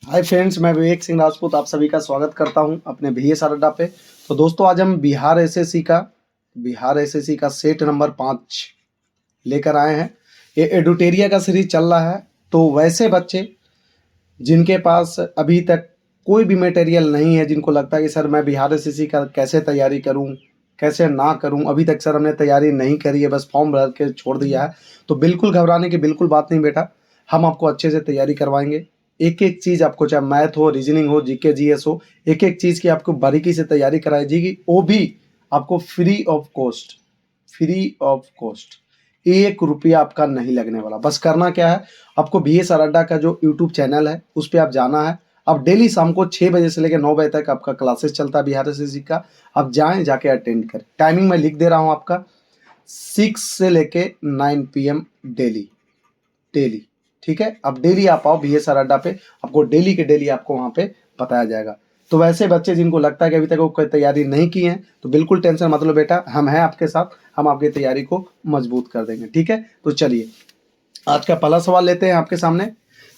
Hi friends, मैं विवेक सिंह राजपूत आप सभी का स्वागत करता हूं अपने VS अड्डा पे। तो दोस्तों, आज हम बिहार एसएससी का सेट नंबर 5 लेकर आए हैं। ये एडुटेरिया का सीरीज चल रहा है। तो वैसे बच्चे जिनके पास अभी तक कोई भी मटेरियल नहीं है, जिनको लगता है कि सर मैं बिहार एसएससी का कैसे तैयारी करूं, कैसे ना करूं, अभी तक सर हमने तैयारी नहीं करी है, बस फॉर्म भर के छोड़ दिया है, तो बिल्कुल घबराने की बिल्कुल बात नहीं बेटा। हम आपको अच्छे से तैयारी करवाएंगे। एक एक चीज़ आपको, चाहे मैथ हो, रीजनिंग हो, जीके जीएस हो, एक एक चीज़ की आपको बारीकी से तैयारी कराई जाएगी, वो भी आपको फ्री ऑफ कॉस्ट। 1 रुपया आपका नहीं लगने वाला। बस करना क्या है, आपको VS अड्डा का जो यूट्यूब चैनल है उस पर आप जाना है। अब डेली शाम को 6 बजे से लेकर 9 बजे तक आपका क्लासेस चलता है बिहार एसएससी का। आप जाएं, जाके अटेंड करें। टाइमिंग मैं लिख दे रहा हूं आपका, 6 से लेके 9 PM डेली डेली। ठीक है, अब डेली आप आओ VS अड्डा पे, आपको डेली के डेली आपको वहाँ पे बताया जाएगा। तो वैसे बच्चे जिनको लगता है कि अभी तक वो कोई तैयारी नहीं की है, तो बिल्कुल टेंशन मत लो बेटा, हम हैं आपके साथ, हम आपकी तैयारी को मजबूत कर देंगे। ठीक है, तो चलिए आज का पहला सवाल लेते हैं आपके सामने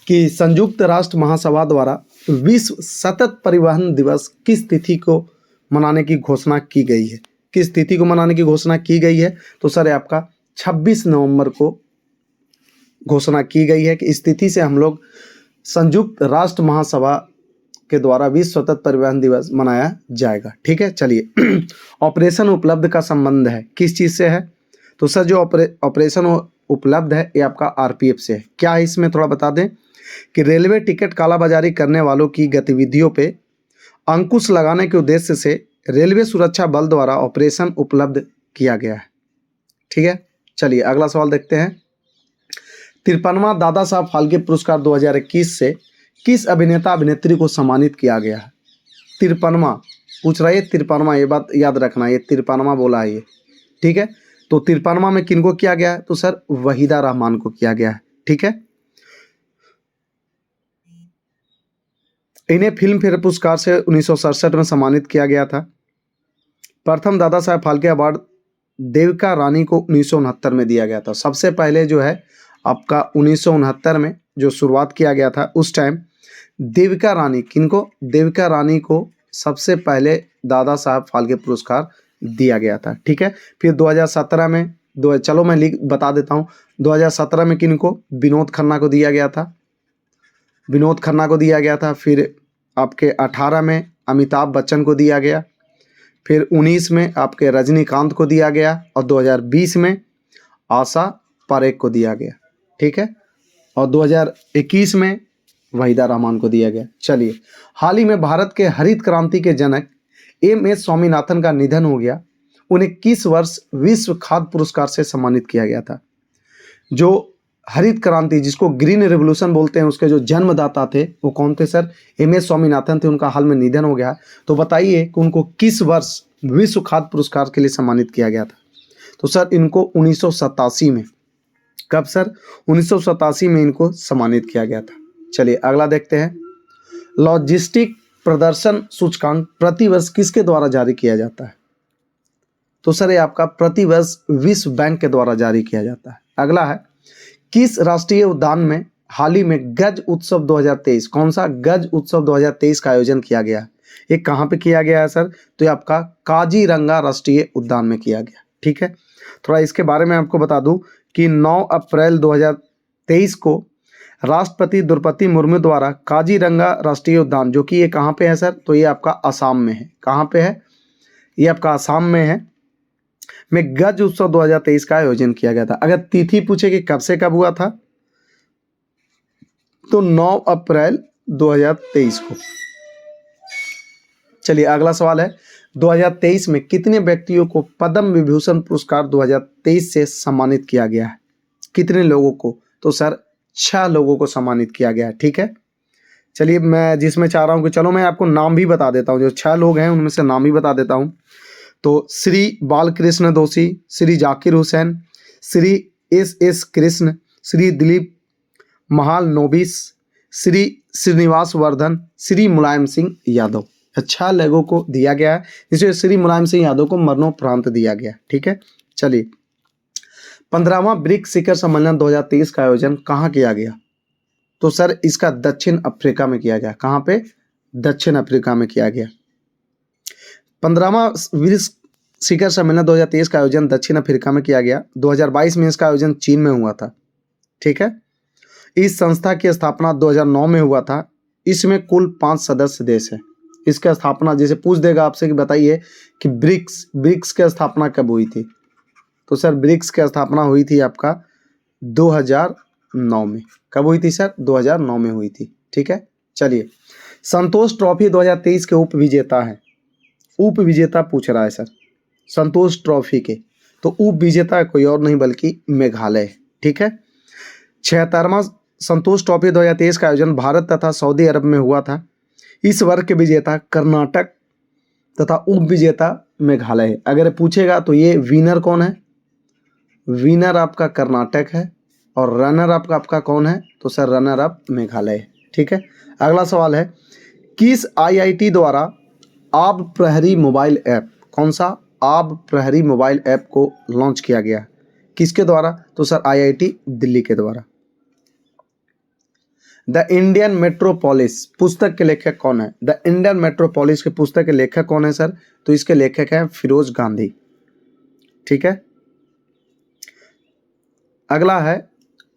कि संयुक्त राष्ट्र महासभा द्वारा विश्व सतत परिवहन दिवस किस तिथि को मनाने की घोषणा की गई है? किस तिथि को मनाने की घोषणा की गई है? तो सर आपका 26 नवंबर को घोषणा की गई है कि इस तिथि से हम लोग संयुक्त राष्ट्र महासभा के द्वारा विश्व सतत परिवहन दिवस मनाया जाएगा। ठीक है, चलिए ऑपरेशन उपलब्ध का संबंध है किस चीज़ से है? तो सर जो ऑपरेशन उपलब्ध है ये आपका आरपीएफ से है। क्या है इसमें, थोड़ा बता दें कि रेलवे टिकट कालाबाजारी करने वालों की गतिविधियों पे अंकुश लगाने के उद्देश्य से रेलवे सुरक्षा बल द्वारा ऑपरेशन उपलब्ध किया गया है। ठीक है, चलिए अगला सवाल देखते हैं। 53वां दादा साहब फाल्के पुरस्कार 2021 से किस अभिनेता अभिनेत्री को सम्मानित किया गया है? 53वां पूछ रहा है, 53वां, ये बात याद रखना, ये 53वां बोला है ये। ठीक है, तो 53वां में किनको किया गया है? तो सर वहीदा रहमान को किया गया है। ठीक है, इन्हें फिल्म फेयर पुरस्कार से 1967 में सम्मानित किया गया था। प्रथम दादा साहब फाल्के अवार्ड देविका रानी को 1969 में दिया गया था। सबसे पहले जो है आपका 1969 में जो शुरुआत किया गया था, उस टाइम देविका रानी, किनको? देविका रानी को सबसे पहले दादा साहब फाल्के पुरस्कार दिया गया था। ठीक है, फिर 2017 में चलो मैं बता देता हूँ। 2017 में किनको? विनोद खन्ना को दिया गया था। विनोद खन्ना को दिया गया था। फिर आपके 18 में अमिताभ बच्चन को दिया गया। फिर 19 में आपके रजनीकांत को दिया गया और 2020 में आशा पारेख को दिया गया। ठीक है, और 2021 में वहीदा रहमान को दिया गया। चलिए, हाल ही में भारत के हरित क्रांति के जनक MS स्वामीनाथन का निधन हो गया। उन्हें किस वर्ष विश्व खाद्य पुरस्कार से सम्मानित किया गया था? जो हरित क्रांति, जिसको ग्रीन रेवोल्यूशन बोलते हैं, उसके जो जन्मदाता थे वो कौन थे सर? MS स्वामीनाथन थे। उनका हाल में निधन हो गया। तो बताइए कि उनको किस वर्ष विश्व खाद्य पुरस्कार के लिए सम्मानित किया गया था? तो सर इनको 1987 में। कब सर? 1987 में इनको सम्मानित किया गया था। चलिए अगला देखते हैं। लॉजिस्टिक प्रदर्शन सूचकांक प्रतिवर्ष किसके द्वारा जारी किया जाता है? तो सर ये आपका प्रतिवर्ष विश्व बैंक के द्वारा जारी किया जाता है। अगला है, किस राष्ट्रीय उद्यान में हाल ही में गज उत्सव 2023, कौन सा गज उत्सव 2023 का आयोजन किया गया है? ये कहाँ पे किया गया है सर? तो ये आपका काजीरंगा राष्ट्रीय उद्यान में किया गया। ठीक है, थोड़ा इसके बारे में आपको बता दूं कि 9 अप्रैल 2023 को राष्ट्रपति द्रौपदी मुर्मू द्वारा काजीरंगा राष्ट्रीय उद्यान, जो कि ये कहाँ पे है सर? तो ये आपका असम में है। कहाँ पे है? ये आपका असम में है, में गज उत्सव 2023 का आयोजन किया गया था। अगर तिथि पूछे कि कब से कब हुआ था, तो 9 अप्रैल 2023 को। चलिए अगला सवाल है, 2023 में कितने व्यक्तियों को पद्म विभूषण पुरस्कार 2023 से सम्मानित किया गया है? कितने लोगों को? तो सर 6 लोगों को सम्मानित किया गया है। ठीक है, चलिए मैं जिसमें चाह रहा हूँ कि चलो मैं आपको नाम भी बता देता हूँ। जो 6 लोग हैं उनमें से नाम भी बता देता हूँ। तो श्री बालकृष्ण दोषी, श्री जाकिर हुसैन, श्री S कृष्ण, श्री दिलीप महालनोबिस, श्री श्रीनिवास वर्धन, श्री मुलायम सिंह यादव। 6 लोगों को दिया गया है, जिसमें श्री मुलायम सिंह यादव को मरणोपरांत दिया गया। ठीक है, चलिए 15वां ब्रिक्स शिखर सम्मेलन 2023 का आयोजन कहाँ किया गया? तो सर इसका दक्षिण अफ्रीका में किया गया। कहाँ पे? दक्षिण अफ्रीका में किया गया। 15वां ब्रिक्स शिखर सम्मेलन 2023 का आयोजन दक्षिण अफ्रीका में किया गया। 2022 में इसका आयोजन चीन में हुआ था। ठीक है। इस संस्था की स्थापना 2009 में हुआ था। इसमें कुल 5 सदस्य देश है। इसकी स्थापना जैसे पूछ देगा आपसे कि बताइए कि ब्रिक्स की स्थापना कब हुई थी, तो सर ब्रिक्स की स्थापना हुई थी आपका 2009 में। कब हुई थी सर? 2009 में हुई थी। ठीक है। चलिए, संतोष ट्रॉफी 2023 के उप विजेता हैं। उप विजेता पूछ रहा है सर संतोष ट्रॉफी के, तो उप विजेता कोई और नहीं बल्कि मेघालय। ठीक है। 76वां संतोष ट्रॉफी 2023 का आयोजन भारत तथा सऊदी अरब में हुआ था। इस वर्ग के विजेता कर्नाटक तथा उप विजेता मेघालय है। अगर पूछेगा तो ये विनर कौन है? विनर आपका कर्नाटक है और रनर अप आपका कौन है? तो सर रनर अप मेघालय है। ठीक है। अगला सवाल है, किस आईआईटी द्वारा आब प्रहरी मोबाइल ऐप, कौन सा आब प्रहरी मोबाइल ऐप को लॉन्च किया गया? किसके द्वारा? तो सर आईआईटी दिल्ली के द्वारा। द इंडियन मेट्रोपोलिस पुस्तक के लेखक कौन है? द इंडियन मेट्रोपोलिस के पुस्तक के लेखक कौन है सर? तो इसके लेखक हैं फिरोज गांधी। ठीक है। अगला है,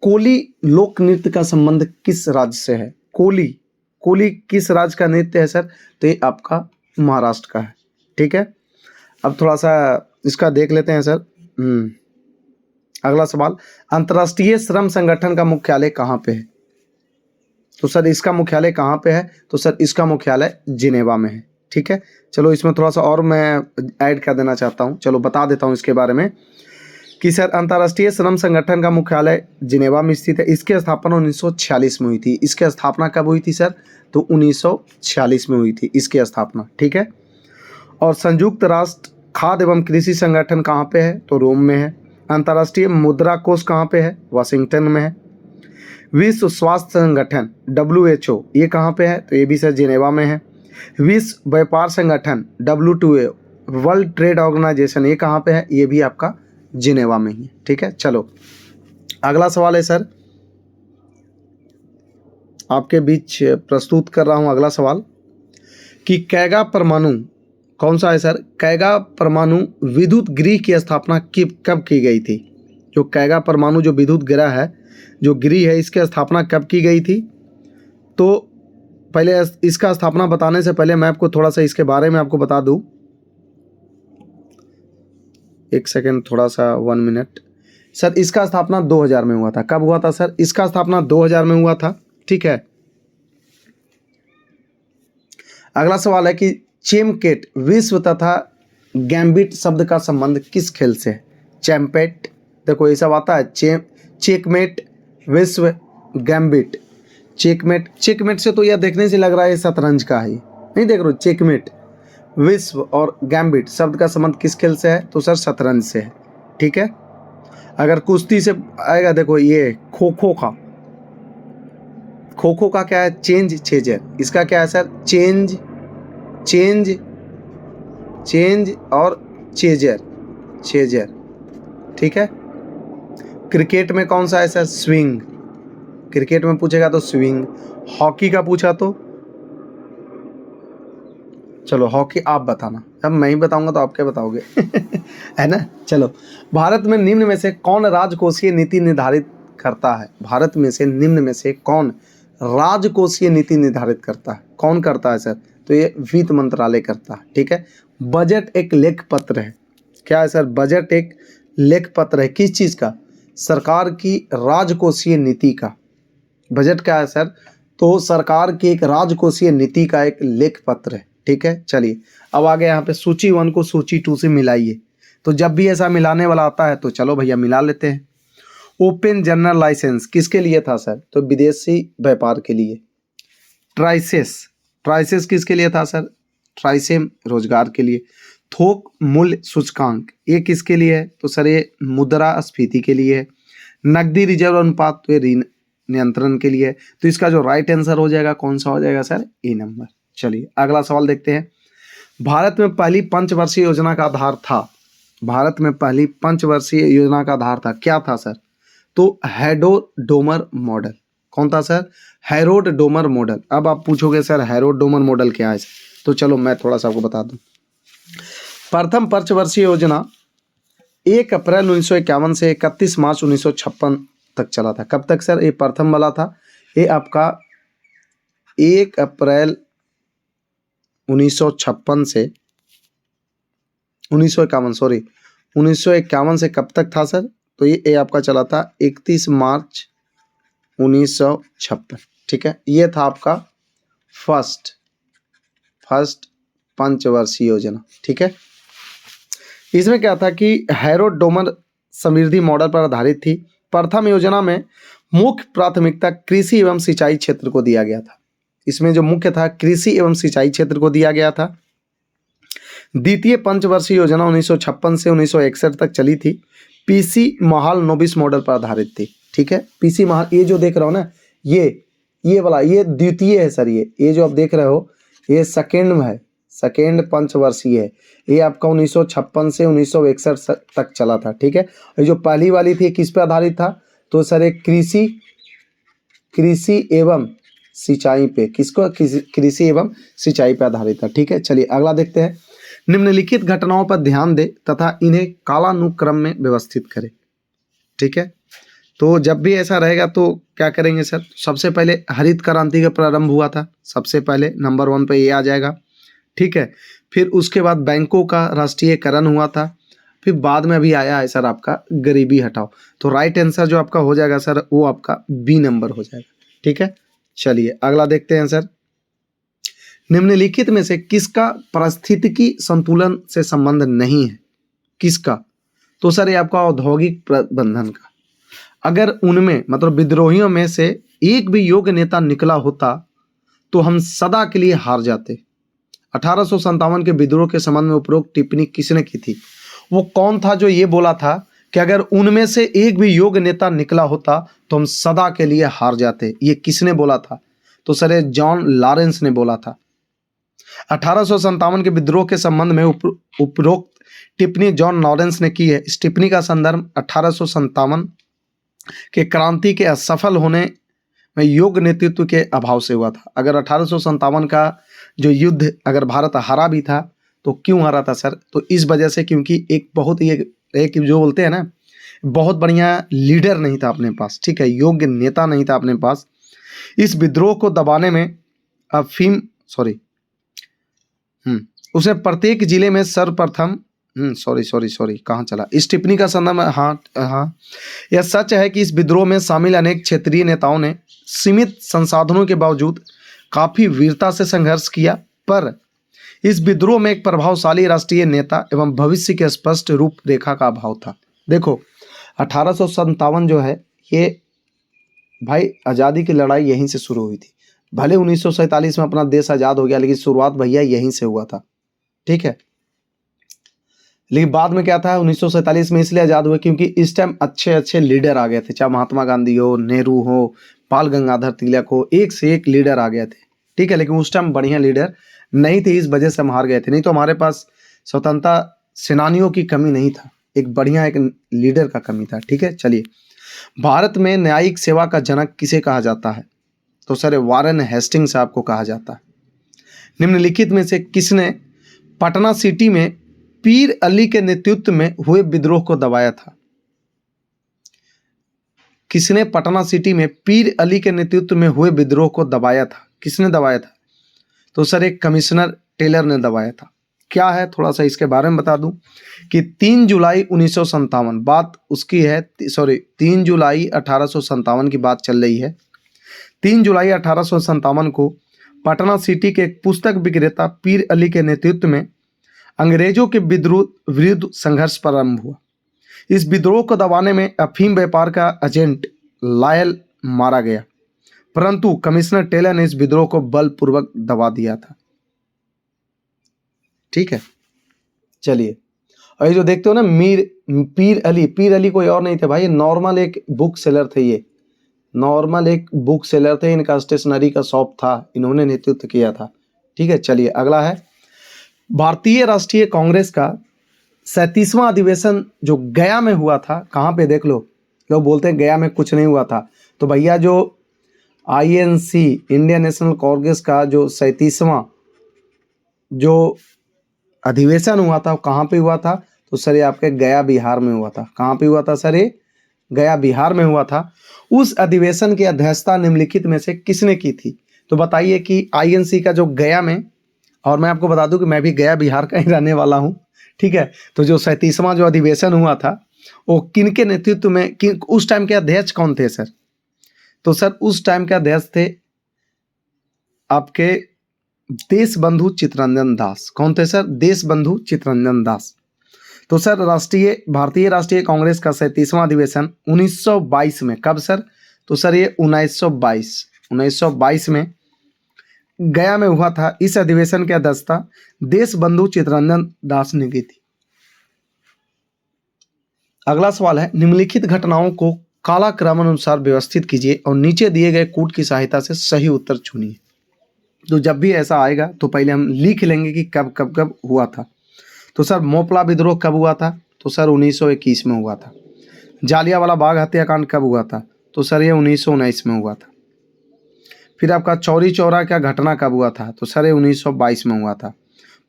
कोली लोक नृत्य का संबंध किस राज्य से है? कोली किस राज्य का नृत्य है सर? तो ये आपका महाराष्ट्र का है। ठीक है। अब थोड़ा सा इसका देख लेते हैं सर। अगला सवाल, अंतर्राष्ट्रीय श्रम संगठन का मुख्यालय कहाँ पे है? तो सर इसका मुख्यालय कहाँ पे है? तो सर इसका मुख्यालय जिनेवा में है। ठीक है। चलो इसमें थोड़ा सा और मैं ऐड कर देना चाहता हूँ, चलो बता देता हूँ इसके बारे में कि सर अंतर्राष्ट्रीय श्रम संगठन का मुख्यालय जिनेवा में स्थित है। इसकी स्थापना 1946 में हुई थी। इसकी स्थापना कब हुई थी सर? तो 1946 में हुई थी इसकी स्थापना। ठीक है। और संयुक्त राष्ट्र खाद्य एवं कृषि संगठन कहाँ पे है? तो रोम में है। अंतर्राष्ट्रीय मुद्रा कोष कहाँ पे है? वाशिंगटन में है। विश्व स्वास्थ्य संगठन WHO ये कहाँ पे है? तो ये भी सर जिनेवा में है। विश्व व्यापार संगठन WTO वर्ल्ड ट्रेड ऑर्गेनाइजेशन ये कहाँ पे है? ये भी आपका जिनेवा में ही है। ठीक है। चलो अगला सवाल है सर, आपके बीच प्रस्तुत कर रहा हूँ अगला सवाल कि कैगा परमाणु कौन सा है सर? कैगा परमाणु विद्युत गृह की स्थापना कब की गई थी? जो कैगा परमाणु जो विद्युत गृह है, जो गृह है, इसकी स्थापना कब की गई थी? तो पहले इसका स्थापना बताने से पहले मैं आपको थोड़ा सा इसके बारे में आपको बता दूं। एक सेकेंड, थोड़ा सा 1 मिनट। सर इसका स्थापना 2000 में हुआ था। कब हुआ था सर? इसका स्थापना 2000 में हुआ था। ठीक है। अगला सवाल है कि चेमकेट विश्व तथा गैम्बिट शब्द का संबंध किस खेल से है? चैम्पेट, देखो ये सब आता है। चेकमेट, विश्व, गैम्बिट। चेकमेट से तो यह देखने से लग रहा है शतरंज का है, नहीं देख रहे हो? चेकमेट, विश्व और गैम्बिट शब्द का संबंध किस खेल से है? तो सर शतरंज से है। ठीक है। अगर कुश्ती से आएगा, देखो ये खो खो का क्या है? Change chaser. इसका क्या है सर? चेंज और चेजर। ठीक है। क्रिकेट में कौन सा है सर? स्विंग। क्रिकेट में पूछेगा तो स्विंग। हॉकी का पूछा तो चलो हॉकी आप बताना, अब मैं ही बताऊंगा तो आप क्या बताओगे? है ना। चलो, भारत में निम्न में से कौन राजकोषीय नीति निर्धारित करता है? भारत में से निम्न में से कौन राजकोषीय नीति निर्धारित करता है? कौन करता है सर? तो ये वित्त मंत्रालय करता है। ठीक है। बजट एक लेख पत्र है। क्या है सर? बजट एक लेख पत्र है। किस चीज़ का? सरकार की राजकोषीय नीति का। बजट क्या है सर? तो सरकार की एक राजकोषीय नीति का एक लेख पत्र है। ठीक है। चलिए अब आगे यहाँ पे सूची 1 को सूची 2 से मिलाइए। तो जब भी ऐसा मिलाने वाला आता है तो चलो भैया मिला लेते हैं। ओपन जनरल लाइसेंस किसके लिए था सर? तो विदेशी व्यापार के लिए। ट्राइसेस किसके लिए था सर? ट्राइसेम रोजगार के लिए। थोक मूल्य सूचकांक ये किसके लिए है? तो सर ये मुद्रास्फीति के लिए है। नकदी रिजर्व अनुपात तो ये ऋण नियंत्रण के लिए है। तो इसका जो राइट आंसर हो जाएगा कौन सा हो जाएगा सर? ए नंबर। चलिए अगला सवाल देखते हैं। भारत में पहली पंचवर्षीय योजना का आधार था। भारत में पहली पंचवर्षीय योजना का आधार था, क्या था सर? तो हेडोडोमर मॉडल। कौन था सर? Harold Domar model. अब आप पूछोगे सर हैरोल्ड डोमर मॉडल क्या है? तो चलो मैं थोड़ा सा आपको बता दूं। प्रथम पंचवर्षीय योजना 1 अप्रैल 1951 से 31 मार्च 1956 तक चला था। कब तक सर? ये प्रथम वाला था, ये आपका 1 अप्रैल 1956 से 1951 से कब तक था सर? तो ये आपका चला था 31 मार्च 1956। ठीक है, ये था आपका फर्स्ट पंचवर्षीय योजना। ठीक है, इसमें क्या था कि हैरोल्ड डोमर समृद्धि मॉडल पर आधारित थी। प्रथम योजना में मुख्य प्राथमिकता कृषि एवं सिंचाई क्षेत्र को दिया गया था। इसमें जो मुख्य था कृषि एवं सिंचाई क्षेत्र को दिया गया था। द्वितीय पंचवर्षीय योजना 1956 से 1961 तक चली थी। पीसी महाल नोबिस मॉडल पर आधारित थी। ठीक है, पीसी महाल, ये जो देख रहे हो ना, ये वाला, ये द्वितीय है सर। ये जो आप देख रहे हो ये सेकेंड में है, सेकेंड पंचवर्षीय है। ये आपका 1956 से 1961 तक चला था। ठीक है, और जो पहली वाली थी किस पे आधारित था? तो सर एक कृषि एवं सिंचाई पे, किसको? कृषि एवं सिंचाई पे आधारित था। ठीक है, चलिए अगला देखते हैं। निम्नलिखित घटनाओं पर ध्यान दें तथा इन्हें कालानुक्रम में व्यवस्थित करें। ठीक है, तो जब भी ऐसा रहेगा तो क्या करेंगे सर? सबसे पहले हरित क्रांति का प्रारंभ हुआ था, सबसे पहले नंबर 1 पे ये आ जाएगा। ठीक है, फिर उसके बाद बैंकों का राष्ट्रीयकरण हुआ था, फिर बाद में अभी आया है सर आपका गरीबी हटाओ। तो राइट आंसर जो आपका हो जाएगा सर वो आपका बी नंबर हो जाएगा। ठीक है, चलिए अगला देखते हैं सर। निम्नलिखित में से किसका पारिस्थितिकी संतुलन से संबंध नहीं है? किसका? तो सर ये आपका औद्योगिक प्रबंधन का। अगर उनमें मतलब विद्रोहियों में से एक भी योग्य नेता निकला होता तो हम सदा के लिए हार जाते। 1857 के विद्रोह के संबंध में उपरोक्त टिप्पणी किसने की थी? वो कौन था जो ये बोला था कि अगर उनमें से एक भी योग्य नेता निकला होता तो हम सदा के लिए हार जाते? ये किसने बोला था? तो सर ये जॉन लॉरेंस ने बोला था। 1857 के विद्रोह के संबंध में उपरोक्त टिप्पणी जॉन लॉरेंस ने की है। इस टिप्पणी का संदर्भ 1857 के क्रांति के असफल होने में योग्य नेतृत्व के अभाव से हुआ था। अगर 1857 का जो युद्ध अगर भारत हारा भी था तो क्यों हारा था सर? तो इस वजह से क्योंकि एक बहुत ही एक जो बोलते हैं ना, बहुत बढ़िया लीडर नहीं था अपने पास। ठीक है, योग्य नेता नहीं था अपने पास। इस विद्रोह को दबाने में उसे प्रत्येक जिले में सर्वप्रथम कहाँ चला? इस टिप्पणी का संदर्भ, हाँ, यह सच है कि इस विद्रोह में शामिल अनेक क्षेत्रीय नेताओं ने सीमित संसाधनों के बावजूद काफी वीरता से संघर्ष किया, पर इस विद्रोह में एक प्रभावशाली राष्ट्रीय नेता एवं भविष्य के स्पष्ट रूपरेखा का अभाव था। देखो 1857 जो है ये भाई आज़ादी की लड़ाई यहीं से शुरू हुई थी। भले 1947 में अपना देश आज़ाद हो गया, लेकिन शुरुआत भैया यहीं से हुआ था। ठीक है, लेकिन बाद में क्या था, 1947 में इसलिए आज़ाद हुए क्योंकि इस टाइम अच्छे अच्छे लीडर आ गए थे, चाहे महात्मा गांधी हो, नेहरू हो, बाल गंगाधर तिलक हो, एक से एक लीडर आ गए थे। ठीक है, लेकिन उस टाइम बढ़िया लीडर नहीं थे, इस वजह से हम हार गए थे। नहीं तो हमारे पास स्वतंत्रता सेनानियों की कमी नहीं था, एक बढ़िया एक लीडर का कमी था। ठीक है, चलिए भारत में न्यायिक सेवा का जनक किसे कहा जाता है? तो सर वारेन हेस्टिंग्स साहब को कहा जाता है। निम्नलिखित में से किसने पटना सिटी में पीर अली के नेतृत्व में हुए विद्रोह को दबाया था? किसने पटना सिटी में पीर अली के नेतृत्व में हुए विद्रोह को दबाया था? किसने दबाया था? तो सर एक कमिश्नर टेलर ने दबाया था। क्या है थोड़ा सा इसके बारे में बता दूं कि 3 जुलाई 1957 बात उसकी है, 3 जुलाई 1857 की बात चल रही है। 3 जुलाई 1857 को पटना सिटी के एक पुस्तक विक्रेता पीर अली के नेतृत्व में अंग्रेजों के विरुद्ध संघर्ष प्रारंभ हुआ। इस विद्रोह को दबाने में अफीम व्यापार का एजेंट लायल मारा गया, परंतु कमिश्नर टेलर ने इस विद्रोह को बलपूर्वक दबा दिया था। ठीक है, चलिए और ये जो देखते हो ना पीर अली कोई और नहीं थे भाई, नॉर्मल एक बुक सेलर थे। ये नॉर्मल एक बुक सेलर थे, इनका स्टेशनरी का शॉप था, इन्होंने नेतृत्व किया था। ठीक है, चलिए अगला है भारतीय राष्ट्रीय कांग्रेस का 37वां अधिवेशन जो गया में हुआ था। कहाँ पे? देख लो, लोग बोलते हैं गया में कुछ नहीं हुआ था, तो भैया जो आईएनसी इंडियन नेशनल कांग्रेस का जो 37वां जो अधिवेशन हुआ था वो कहाँ पे हुआ था? तो सर ये आपके गया बिहार में हुआ था। कहाँ पे हुआ था सर? ये गया बिहार में हुआ था। उस अधिवेशन की अध्यक्षता निम्नलिखित में से किसने की थी? तो बताइए कि आईएनसी का जो गया में, और मैं आपको बता दूं कि मैं भी गया बिहार का ही रहने वाला हूं, ठीक है। तो जो 37वां जो अधिवेशन हुआ था वो किनके नेतृत्व में, किन उस टाइम के अध्यक्ष कौन थे सर? तो सर उस टाइम के अध्यक्ष थे आपके देशबंधु चित्तरंजन दास। कौन थे सर? देशबंधु चित्तरंजन दास। तो सर भारतीय राष्ट्रीय कांग्रेस का 37वां अधिवेशन 1922 में, कब सर? तो सर ये 1922 में गया में हुआ था। इस अधिवेशन की अध्यक्षता देशबंधु चित्तरंजन दास ने की थी। अगला सवाल है, निम्नलिखित घटनाओं को कालक्रमानुसार व्यवस्थित कीजिए और नीचे दिए गए कूट की सहायता से सही उत्तर चुनिए। तो जब भी ऐसा आएगा तो पहले हम लिख लेंगे कि कब कब कब हुआ था। तो सर मोपला विद्रोह कब हुआ था? तो सर 1921 में हुआ था। जालियांवाला बाग हत्याकांड कब हुआ था? तो सर ये 1919 में हुआ था। फिर आपका चौरी चौरा का घटना कब हुआ था? तो सर ये 1922 में हुआ था।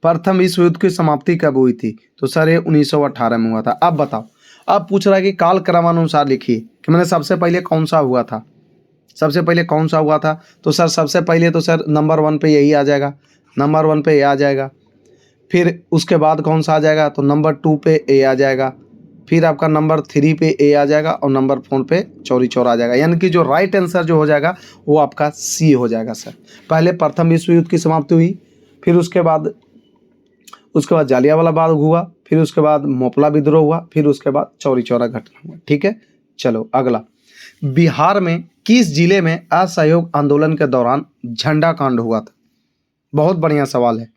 प्रथम विश्व युद्ध की समाप्ति कब हुई थी? तो सर ये 1918 में हुआ था। अब बताओ, अब पूछ रहा है कि काल क्रमानुसार लिखिए कि मैंने सबसे पहले कौन सा हुआ था। सबसे पहले कौन सा हुआ था? तो सर सबसे पहले तो सर नंबर 1 पे यही आ जाएगा, नंबर 1 पे ये आ जाएगा। फिर उसके बाद कौन सा आ जाएगा? तो नंबर 2 पे ए आ जाएगा। फिर आपका नंबर 3 पे ए आ जाएगा और नंबर 4 पे चौरी चौरा आ जाएगा। यानी कि जो राइट आंसर जो हो जाएगा वो आपका सी हो जाएगा सर। पहले प्रथम विश्व युद्ध की समाप्ति हुई, फिर उसके बाद जालियांवाला बाग हुआ, फिर उसके बाद मोपला विद्रोह हुआ, फिर उसके बाद चौरी चौरा घटना हुआ। ठीक है, चलो अगला। बिहार में किस जिले में असहयोग आंदोलन के दौरान झंडा कांड हुआ था? बहुत बढ़िया सवाल है।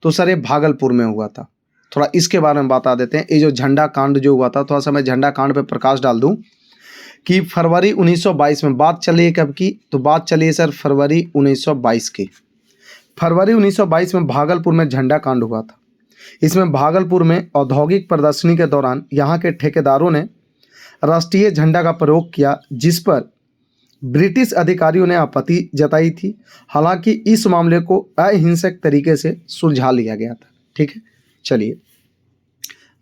तो सर ये भागलपुर में हुआ था। थोड़ा इसके बारे में बता देते हैं। ये जो झंडा कांड जो हुआ था, थोड़ा सा मैं झंडा कांड पे प्रकाश डाल दूं कि फरवरी 1922 में बात चली है कब की? तो बात चली है सर फरवरी 1922 की। फरवरी 1922 में भागलपुर में झंडा कांड हुआ था। इसमें भागलपुर में औद्योगिक प्रदर्शनी के दौरान यहाँ के ठेकेदारों ने राष्ट्रीय झंडा का प्रयोग किया, जिस पर ब्रिटिश अधिकारियों ने आपत्ति जताई थी। हालांकि इस मामले को अहिंसक तरीके से सुलझा लिया गया था। ठीक है, चलिए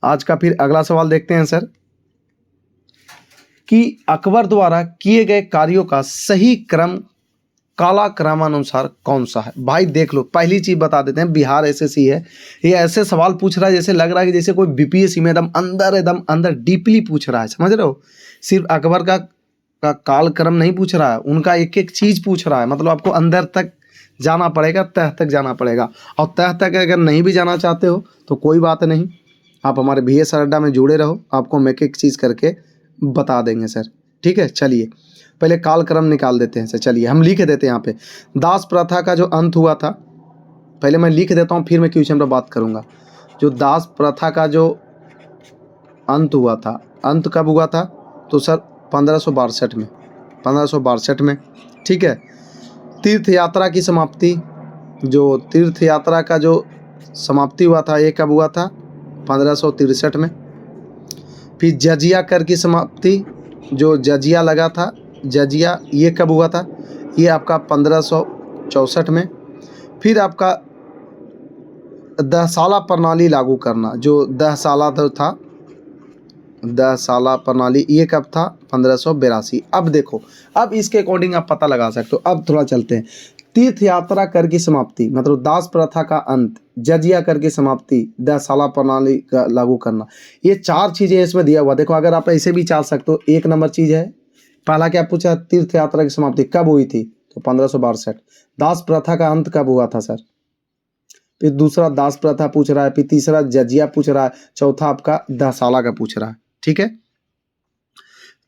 आज का फिर अगला सवाल देखते हैं सर कि अकबर द्वारा किए गए कार्यों का सही क्रम कालक्रमानुसार कौन सा है? भाई देख लो, पहली चीज बता देते हैं, बिहार एसएससी है, ये ऐसे सवाल पूछ रहा है जैसे लग रहा है कि जैसे कोई बीपीएससी में एकदम अंदर डीपली पूछ रहा है, समझ रहे हो। सिर्फ अकबर का कालक्रम नहीं पूछ रहा है, उनका एक एक चीज पूछ रहा है। मतलब आपको अंदर तक जाना पड़ेगा, तह तक जाना पड़ेगा। और तह तक अगर नहीं भी जाना चाहते हो तो कोई बात नहीं, आप हमारे VS अड्डा में जुड़े रहो, आपको हम एक एक चीज़ करके बता देंगे सर। ठीक है, चलिए पहले कालक्रम निकाल देते हैं सर। चलिए हम लिख देते हैं यहाँ पे, दास प्रथा का जो अंत हुआ था, पहले मैं लिख देता हूँ फिर मैं क्वेश्चन पर बात करूँगा। जो दास प्रथा का जो अंत हुआ था, अंत कब हुआ था? तो सर 1562 में। ठीक है, तीर्थ यात्रा की समाप्ति, जो तीर्थ यात्रा का जो समाप्ति हुआ था ये कब हुआ था? 1563 में। फिर जजिया कर की समाप्ति, जो जजिया लगा था, जजिया ये कब हुआ था? ये आपका 1564 में। फिर आपका दहसाला प्रणाली लागू करना, जो दहसाला था, दहसाला प्रणाली ये कब था? 1582। अब देखो, अब इसके अकॉर्डिंग आप पता लगा सकते हो। अब थोड़ा चलते हैं। तीर्थ यात्रा कर की समाप्ति मतलब दास प्रथा का अंत, जजिया कर की समाप्ति, दहसाला प्रणाली का लागू करना, ये चार चीज़ें इसमें दिया हुआ। देखो अगर आप ऐसे भी चाह सकते हो, एक नंबर चीज़ है, पहला क्या पूछा? तीर्थ यात्रा की समाप्ति कब हुई थी? तो 1562। दास प्रथा का अंत कब हुआ था सर? फिर दूसरा दास प्रथा पूछ रहा है, फिर तीसरा जजिया पूछ रहा है, चौथा आपका दहसाला का पूछ रहा है। ठीक है,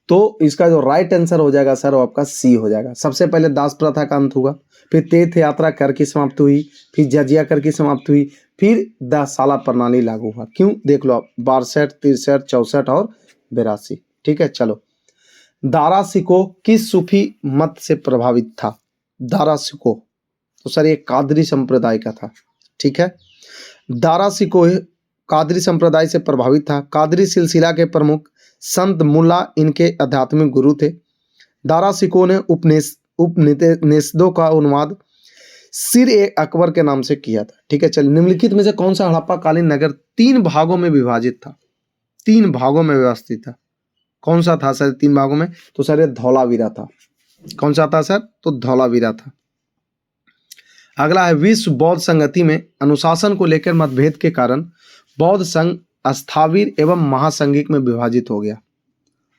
तो इसका जो राइट आंसर हो जाएगा सर वो आपका सी हो जाएगा। सबसे पहले दास प्रथा का अंत हुआ, फिर तीर्थ यात्रा कर की समाप्ति हुई, फिर जजिया कर की समाप्ति हुई, फिर दहसाला प्रणाली लागू हुआ। क्यों? देख लो आप, 62, 63, 64 और 82। ठीक है, चलो। दारा शिकोह किस सूफी मत से प्रभावित था? दारा शिकोह तो सर ये कादरी संप्रदाय का था। ठीक है, दारा शिकोह कादरी संप्रदाय से प्रभावित था। कादरी सिलसिला के प्रमुख संत मुल्ला इनके आध्यात्मिक गुरु थे। दारा शिकोह ने उपनिषदों का अनुवाद सिर ए अकबर के नाम से किया था। ठीक है, चलिए निम्नलिखित में से कौन सा हड़प्पा कालीन नगर 3 भागों में विभाजित था, 3 भागों में व्यवस्थित था? कौन सा था सर 3 भागों में? तो सर ये धौलावीरा था। कौन सा था सर? तो धौलावीरा था। अगला है विश्व बौद्ध संगति में अनुशासन को लेकर मतभेद के कारण बौद्ध संघ स्थाविर एवं महासंघिक में विभाजित हो गया।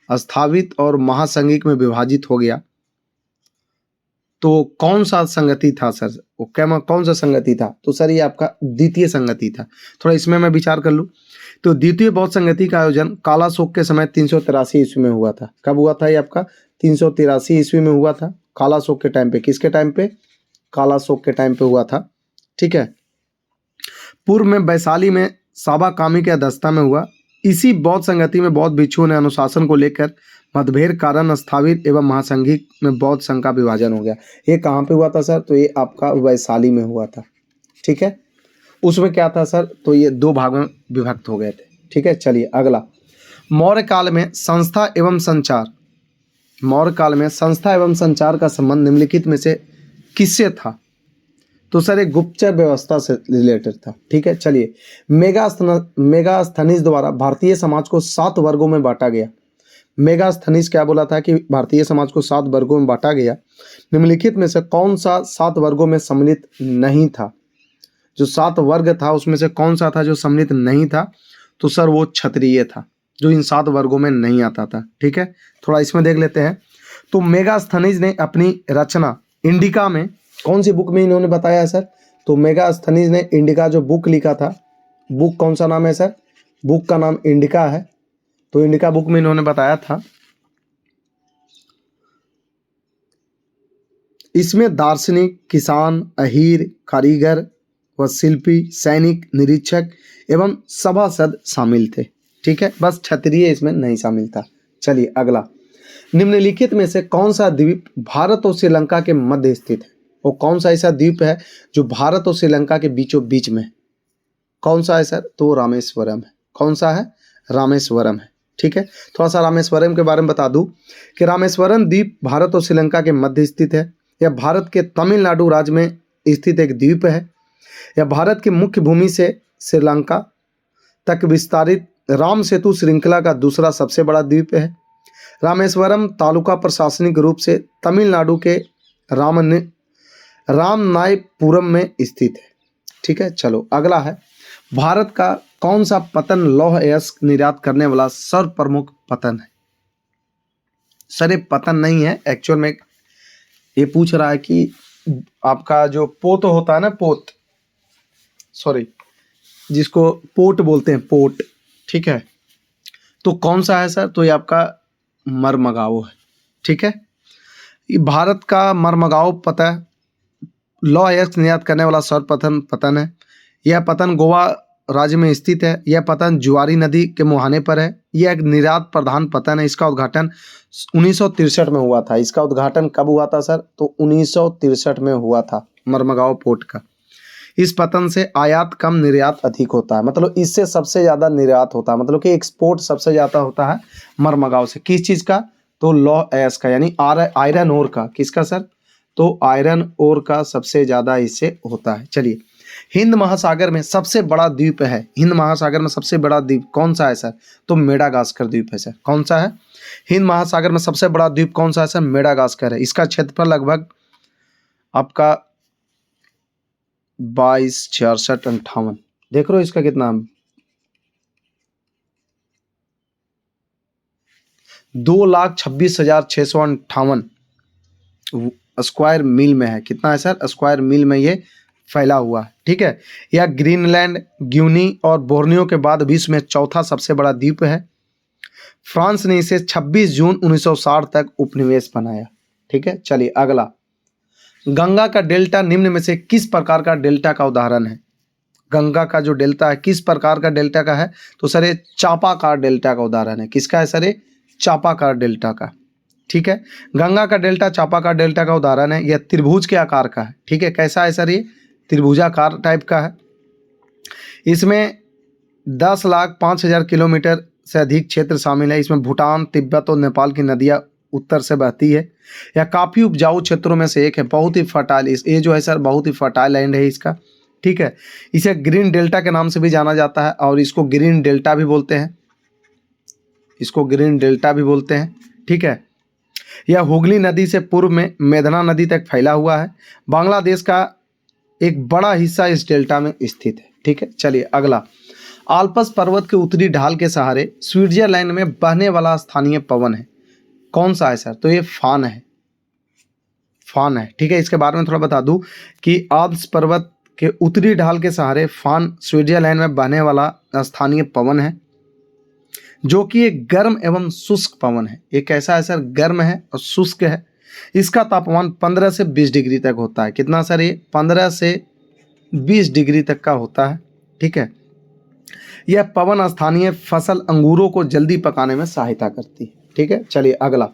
स्थावित और महासंघिक में विभाजित हो गया। तो कौन सा संगति था सर? वो कौन सा संगति था? तो सर ये आपका द्वितीय संगति था। थोड़ा इसमें मैं विचार कर लूँ तो द्वितीय बौद्ध संगति का आयोजन काला शोक के समय 383 ईस्वी में हुआ था। कब हुआ था ये आपका? 383 ईस्वी में हुआ था, काला शोक के टाइम पे। किसके टाइम पे? काला शोक के टाइम पे हुआ था। ठीक है, पूर्व में वैशाली में साबा कामी के अध्यक्षता में हुआ। इसी बौद्ध संगति में बौद्ध भिक्षुओं ने अनुशासन को लेकर मतभेद कारण स्थाविर एवं महासंघिक में बौद्ध संघ का विभाजन हो गया। ये कहाँ पे हुआ था सर? तो ये आपका वैशाली में हुआ था। ठीक है, उसमें क्या था सर? तो ये 2 भागों में विभक्त हो गए थे। ठीक है, चलिए अगला, मौर्य काल में संस्था एवं संचार। मौर्य काल में संस्था एवं संचार का संबंध निम्नलिखित में से किससे था? तो सर एक गुप्तचर व्यवस्था से रिलेटेड था। ठीक है, चलिए मेगास्थनीज द्वारा भारतीय समाज को 7 वर्गों में बांटा गया। मेगास्थनीज क्या बोला था कि भारतीय समाज को 7 वर्गों में बांटा गया। निम्नलिखित में से कौन सा 7 वर्गों में सम्मिलित नहीं था? जो 7 वर्ग था उसमें से कौन सा था जो सम्मिलित नहीं था? तो सर वो क्षत्रिय था, जो इन 7 वर्गों में नहीं आता था। ठीक है, थोड़ा इसमें देख लेते हैं। तो मेगास्थनीज ने अपनी रचना इंडिका में, कौन सी बुक में इन्होंने बताया है सर? तो मेगास्थनीज ने इंडिका जो बुक लिखा था, बुक कौन सा नाम है सर? बुक का नाम इंडिका है। तो इंडिका बुक में इन्होंने बताया था, इसमें दार्शनिक, किसान, अहीर, कारीगर व शिल्पी, सैनिक, निरीक्षक एवं सभासद शामिल थे। ठीक है, बस क्षत्रिय इसमें नहीं शामिल था। चलिए अगला, निम्नलिखित में से कौन सा द्वीप भारत और श्रीलंका के मध्य स्थित है? वो कौन सा ऐसा द्वीप है जो भारत और श्रीलंका के बीचों बीच में? कौन सा है सर? तो रामेश्वरम है। कौन सा है? रामेश्वरम है। ठीक है, थोड़ा सा रामेश्वरम के बारे में बता दूं कि रामेश्वरम द्वीप भारत और श्रीलंका के मध्य स्थित है। यह भारत के तमिलनाडु राज्य में स्थित एक द्वीप है। यह भारत की मुख्य भूमि से श्रीलंका तक विस्तारित राम सेतु श्रृंखला का दूसरा सबसे बड़ा द्वीप है। रामेश्वरम तालुका प्रशासनिक रूप से तमिलनाडु के रामनाथपुरम में स्थित है। ठीक है, चलो अगला है, भारत का कौन सा पतन लौह अयस्क निर्यात करने वाला सर्वप्रमुख पतन है? सर ये पतन नहीं है, एक्चुअल में ये पूछ रहा है कि आपका जो पोत होता है ना, पोत, सॉरी, जिसको पोट बोलते हैं, पोट। ठीक है, तो कौन सा है सर? तो ये आपका मरमगाओ है। ठीक है, ये भारत का मरमगाओ पता लौह अयस्क निर्यात करने वाला सर्वप्रथम पतन है। यह पतन गोवा राज्य में स्थित है। यह पतन जुआरी नदी के मुहाने पर है। यह एक निर्यात प्रधान पतन है। इसका उद्घाटन 1963 में हुआ था। इसका उद्घाटन कब हुआ था सर? तो 1963 में हुआ था, मरमगाओ पोर्ट का। इस पतन से आयात कम, निर्यात अधिक होता है। मतलब इससे सबसे ज़्यादा निर्यात होता है, मतलब कि एक्सपोर्ट सबसे ज़्यादा होता है मरमगाओ से। किस चीज़ का? तो लौह अयस्क का, यानी आयरन ओर का। किसका सर? तो आयरन ओर का सबसे ज़्यादा इससे होता है। चलिए, हिंद महासागर में सबसे बड़ा द्वीप है। हिंद महासागर में सबसे बड़ा द्वीप कौन सा है सर? तो मेडागास्कर द्वीप है सर। कौन सा है? हिंद महासागर में सबसे बड़ा द्वीप कौन सा है सर? मेडागास्कर है। इसका क्षेत्रफल लगभग आपका 22, 66, 58, देख रहे हो इसका कितना, 2,26,658 स्क्वायर मील में है। कितना है सर? स्क्वायर मील में ये फैला हुआ है। ठीक है, यह ग्रीनलैंड, ग्यूनी और बोर्नियो के बाद विश्व में चौथा सबसे बड़ा द्वीप है। फ्रांस ने इसे 26 जून 1960 तक उपनिवेश बनाया। ठीक है, चलिए अगला, गंगा का डेल्टा निम्न में से किस प्रकार का डेल्टा का उदाहरण है? गंगा का जो डेल्टा है किस प्रकार का डेल्टा का है? तो सर ये चापाकार डेल्टा का उदाहरण है। किसका है सर? ये चापाकार डेल्टा का। ठीक है, गंगा का डेल्टा चापाकार डेल्टा का उदाहरण है। यह त्रिभुज के आकार का है। ठीक है, कैसा है सर? ये त्रिभुजाकार टाइप का है। इसमें 10,05,000 किलोमीटर से अधिक क्षेत्र शामिल है। इसमें भूटान, तिब्बत और नेपाल की नदियाँ उत्तर से बहती है। यह काफ़ी उपजाऊ क्षेत्रों में से एक है, बहुत ही फर्टाइल, ये जो है सर बहुत ही फर्टाइल लैंड है इसका, ठीक है। इसे ग्रीन डेल्टा के नाम से भी जाना जाता है और इसको ग्रीन डेल्टा भी बोलते हैं, इसको ग्रीन डेल्टा भी बोलते हैं, ठीक है। यह हुगली नदी से पूर्व में मेघना नदी तक फैला हुआ है। बांग्लादेश का एक बड़ा हिस्सा इस डेल्टा में स्थित है, ठीक है। चलिए अगला, आल्प्स पर्वत के उत्तरी ढाल के सहारे स्विट्जरलैंड में बहने वाला स्थानीय पवन है, कौन सा है सर? तो ये फान है, फान है, ठीक है। इसके बारे में थोड़ा बता दूं कि आल्प्स पर्वत के उत्तरी ढाल के सहारे फान स्विट्जरलैंड में बहने वाला स्थानीय पवन है, जो कि एक गर्म एवं शुष्क पवन है। एक ऐसा है सर, गर्म है और शुष्क है। इसका तापमान 15 से 20 डिग्री तक होता है। कितना सर? ये 15 से 20 डिग्री तक का होता है, ठीक है। यह पवन स्थानीय फसल अंगूरों को जल्दी पकाने में सहायता करती है, ठीक है। चलिए अगला,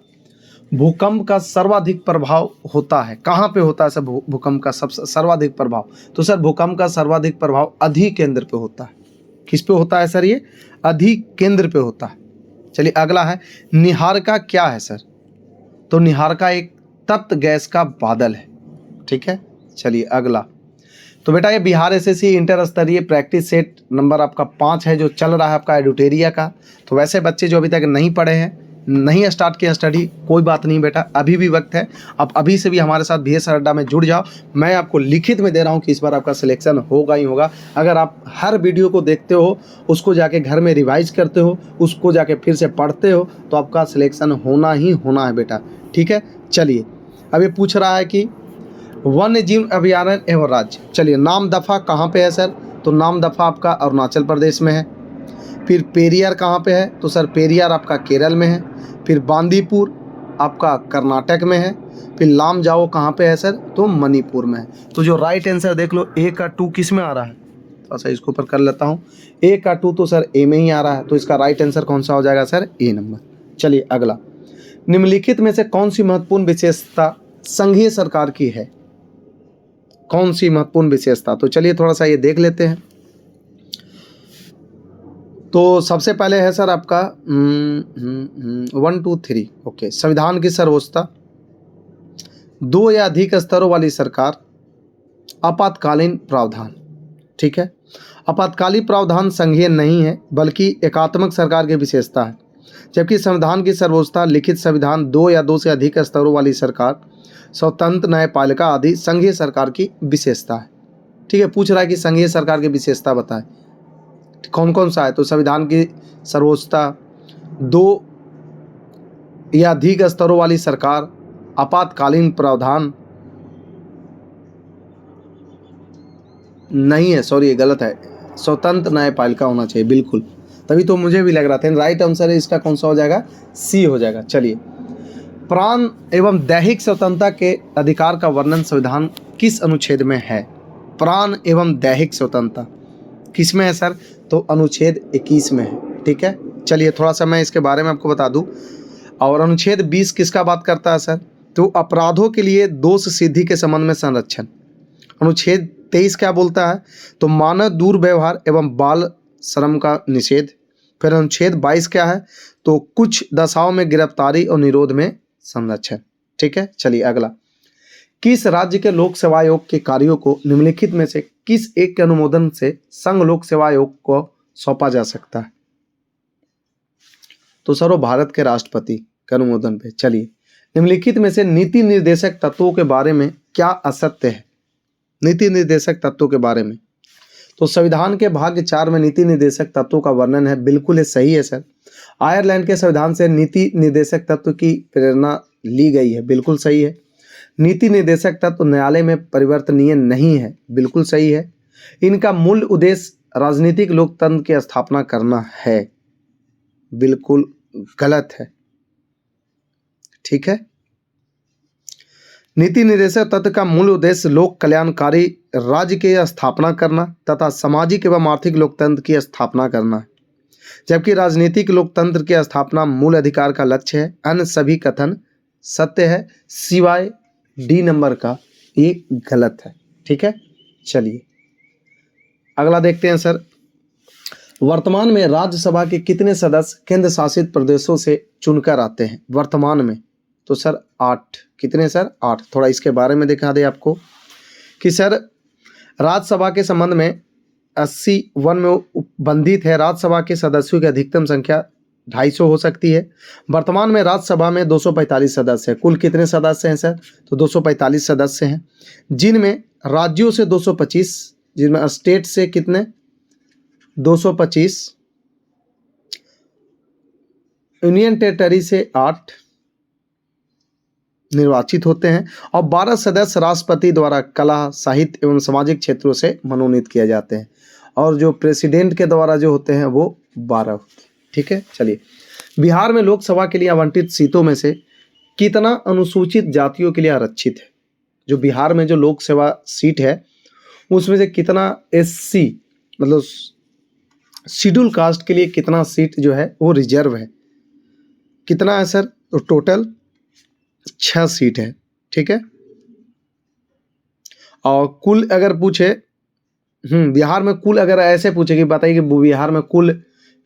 भूकंप का सर्वाधिक प्रभाव होता है, कहाँ पे होता है सर भूकंप का सबसे सर्वाधिक प्रभाव? तो सर भूकंप का सर्वाधिक प्रभाव अधि केंद्र पे होता है। किस पे होता है सर? ये अधि केंद्र पे होता है। चलिए अगला है, निहारिका क्या है सर? तो निहारिका एक तप्त गैस का बादल है, ठीक है। चलिए अगला, तो बेटा ये बिहार एसएससी इंटर स्तरीय प्रैक्टिस सेट नंबर आपका 5 है जो चल रहा है आपका एडुटेरिया का। तो वैसे बच्चे जो अभी तक नहीं पढ़े हैं, नहीं स्टार्ट किया स्टडी, कोई बात नहीं बेटा, अभी भी वक्त है। आप अभी से भी हमारे साथ VS अड्डा में जुड़ जाओ। मैं आपको लिखित में दे रहा हूँ कि इस बार आपका सिलेक्शन होगा ही होगा। अगर आप हर वीडियो को देखते हो, उसको जाके घर में रिवाइज करते हो, उसको जाके फिर से पढ़ते हो, तो आपका सिलेक्शन होना ही होना है बेटा, ठीक है। चलिए अब ये पूछ रहा है कि वन्य जीव अभयारण्य एवं राज्य, चलिए नामदफा कहाँ पे है सर? तो नामदफा आपका अरुणाचल प्रदेश में है। फिर पेरियार कहाँ पे है? तो सर पेरियार आपका केरल में है। फिर बांदीपुर आपका कर्नाटक में है। फिर लामजाओ कहाँ पे है सर? तो मणिपुर में है। तो जो राइट आंसर देख लो, A का 2 किस में आ रहा है? तो सर इसको ऊपर कर लेता हूँ, A का 2 तो सर A में ही आ रहा है। तो इसका राइट आंसर कौन सा हो जाएगा सर? A number. चलिए अगला, निम्नलिखित में से कौन सी महत्वपूर्ण विशेषता संघीय सरकार की है? कौन सी महत्वपूर्ण विशेषता? तो चलिए थोड़ा सा ये देख लेते हैं। तो सबसे पहले है सर आपका 1 2 3, ओके, संविधान की सर्वोच्चता, 2 या अधिक स्तरों वाली सरकार, आपातकालीन प्रावधान, ठीक है। आपातकालीन प्रावधान संघीय नहीं है बल्कि एकात्मक सरकार की विशेषता है, जबकि संविधान की सर्वोच्चता, लिखित संविधान, 2 या 2 से अधिक स्तरों वाली सरकार, स्वतंत्र न्यायपालिका आदि संघीय सरकार की विशेषता है, ठीक है। पूछ रहा है कि संघीय सरकार की विशेषता बताएं, कौन कौन सा है? तो संविधान की सर्वोच्चता, 2 या अधिक स्तरों वाली सरकार, आपातकालीन प्रावधान, नहीं है, सॉरी ये गलत है, स्वतंत्र न्यायपालिका होना चाहिए, बिल्कुल, तभी तो मुझे भी लग रहा था। राइट आंसर है इसका कौन सा हो जाएगा? C हो जाएगा। चलिए, प्राण एवं दैहिक स्वतंत्रता के अधिकार का वर्णन संविधान किस अनुच्छेद में है? प्राण एवं दैहिक स्वतंत्रता किस में है सर? तो अनुच्छेद 21 में है, ठीक है। चलिए थोड़ा सा मैं इसके बारे में आपको बता दूं। और अनुच्छेद 20 किसका बात करता है सर? तो अपराधों के लिए दोष सिद्धि के संबंध में संरक्षण। अनुच्छेद 23 क्या बोलता है? तो मानव दुर्व्यवहार एवं बाल श्रम का निषेध। फिर अनुच्छेद 22 क्या है? तो कुछ दशाओं में गिरफ्तारी और निरोध में संरक्षण, ठीक है। चलिए अगला, किस राज्य के लोक सेवा आयोग के कार्यों को निम्नलिखित में से किस एक के अनुमोदन से संघ लोक सेवा आयोग को सौंपा जा सकता है? तो सर वो भारत के राष्ट्रपति के अनुमोदन पे। चलिए, निम्नलिखित में से नीति निर्देशक तत्वों के बारे में क्या असत्य है? नीति निर्देशक तत्वों के बारे में, तो संविधान के भाग 4 में नीति निर्देशक तत्वों का वर्णन है, बिल्कुल ये सही है सर। आयरलैंड के संविधान से नीति निर्देशक तत्व की प्रेरणा ली गई है, बिल्कुल सही है। नीति निर्देशक तत्व न्यायालय में परिवर्तनीय नहीं है, बिल्कुल सही है। इनका मूल उद्देश्य राजनीतिक लोकतंत्र की स्थापना करना है, बिल्कुल गलत है, ठीक है। नीति निर्देशक तत्व का मूल उद्देश्य लोक कल्याणकारी राज्य की स्थापना करना तथा सामाजिक एवं आर्थिक लोकतंत्र की स्थापना करना है, जबकि राजनीतिक लोकतंत्र की स्थापना मूल अधिकार का लक्ष्य है। अन्य सभी कथन सत्य है सिवाय D नंबर का, ये गलत है, ठीक है। चलिए अगला देखते हैं सर, वर्तमान में राज्यसभा के कितने सदस्य केंद्र शासित प्रदेशों से चुनकर आते हैं? वर्तमान में तो सर 8। कितने सर? 8। थोड़ा इसके बारे में दिखा दे आपको कि सर राज्यसभा के संबंध में 80 में बंधित है। राज्यसभा के सदस्यों की अधिकतम संख्या 250 हो सकती है। वर्तमान में राज्यसभा में 245 सदस्य हैं। कुल कितने सदस्य हैं सर? तो 245 सदस्य हैं, जिनमें राज्यों से 225, जिनमें स्टेट से कितने? 225, यूनियन टेरिटरी से 8 निर्वाचित होते हैं और 12 सदस्य राष्ट्रपति द्वारा कला, साहित्य एवं सामाजिक क्षेत्रों से मनोनीत किए जाते हैं और जो प्रेसिडेंट के द्वारा जो होते हैं वो 12 होते हैं। ठीक है, चलिए। बिहार में लोकसभा के लिए आवंटित सीटों में से कितना अनुसूचित जातियों के लिए आरक्षित है? जो बिहार में जो लोकसभा सीट है उसमें से कितना एससी मतलब शेड्यूल कास्ट के लिए कितना सीट जो है वो रिजर्व है? कितना है सर? तो टोटल 6 सीट है। ठीक है, और कुल अगर पूछे बिहार में कुल अगर ऐसे पूछे कि बताइए कि बिहार में कुल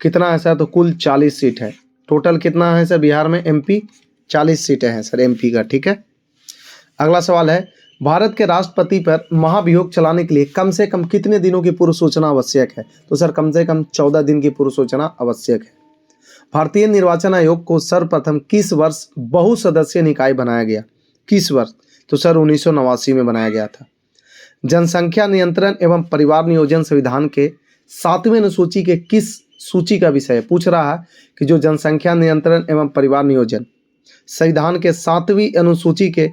कितना है सर, तो कुल 40 सीट है। टोटल कितना है सर बिहार में? एमपी 40 सीटें हैं सर एमपी का। ठीक है, अगला सवाल है, भारत के राष्ट्रपति पर महाभियोग चलाने के लिए कम से कम कितने दिनों की पूर्व सूचना आवश्यक है? तो सर कम से कम 14 दिन की पूर्व सूचना आवश्यक है। भारतीय निर्वाचन आयोग को सर्वप्रथम किस वर्ष बहुसदस्यीय निकाय बनाया गया? किस वर्ष? तो सर 1989 में बनाया गया था। जनसंख्या नियंत्रण एवं परिवार नियोजन संविधान के 7वें अनुसूची के किस सूची का विषय है? पूछ रहा है कि जो जनसंख्या नियंत्रण एवं परिवार नियोजन संविधान के 7वीं अनुसूची के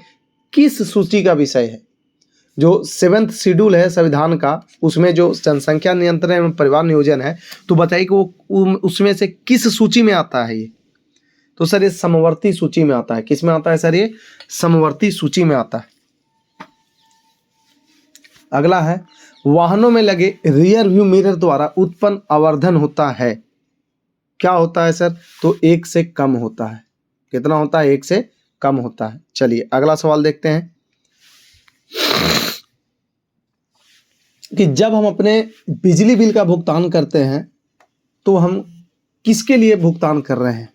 किस सूची का विषय है? जो 7th शेड्यूल है संविधान का, उसमें जो जनसंख्या नियंत्रण एवं परिवार नियोजन है, तो बताइए कि वो उसमें से किस सूची में आता है ये? तो सर ये समवर्ती सूची में आता है। किस में आता है सर? ये समवर्ती सूची में आता है। अगला है, वाहनों में लगे रियर व्यू मिरर द्वारा उत्पन्न आवर्धन होता है, क्या होता है सर? तो 1 से कम होता है। कितना होता है? 1 से कम होता है। चलिए अगला सवाल देखते हैं कि जब हम अपने बिजली बिल का भुगतान करते हैं तो हम किसके लिए भुगतान कर रहे हैं?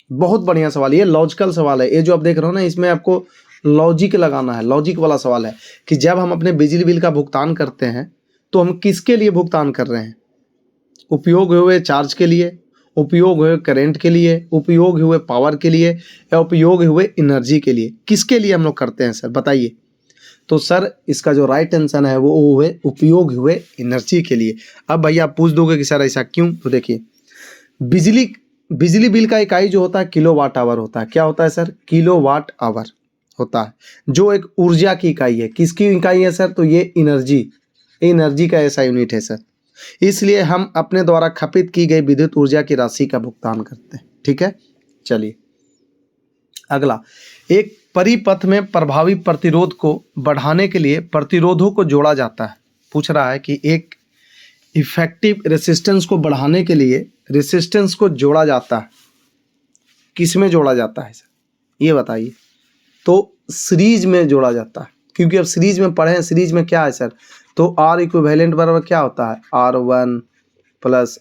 बहुत बढ़िया सवाल, ये लॉजिकल सवाल है। ये जो आप देख रहे हो ना, इसमें आपको लॉजिक लगाना है, लॉजिक वाला सवाल है कि जब हम अपने बिजली बिल का भुगतान करते हैं तो हम किसके लिए भुगतान कर रहे हैं? उपयोग हुए चार्ज के लिए, उपयोग हुए करंट के लिए, उपयोग हुए पावर के लिए, या उपयोग हुए एनर्जी के लिए? किसके लिए हम लोग करते हैं सर, बताइए। तो सर इसका जो राइट आंसर है वो हुए उपयोग हुए एनर्जी के लिए। अब भैया आप पूछ दोगे कि सर ऐसा क्यों? तो देखिए, बिजली बिल का इकाई जो होता है किलोवाट आवर होता है। क्या होता है सर? किलोवाट आवर होता है, जो एक ऊर्जा की इकाई है। किसकी इकाई है सर? तो ये एनर्जी का ऐसा यूनिट है सर। इसलिए हम अपने द्वारा खपित की गई विद्युत ऊर्जा की राशि का भुगतान करते हैं। ठीक है, चलिए अगला, एक परिपथ में प्रभावी प्रतिरोध को बढ़ाने के लिए प्रतिरोधों को जोड़ा जाता है। पूछ रहा है कि एक इफेक्टिव रेसिस्टेंस को बढ़ाने के लिए रेसिस्टेंस को जोड़ा जाता है, किस में जोड़ा जाता है सर, ये बताइए। तो सीरीज में जोड़ा जाता है, क्योंकि अब सीरीज में पढ़े हैं। सीरीज में क्या है सर? तो आर इक्विवेलेंट बराबर क्या होता है? R1 plus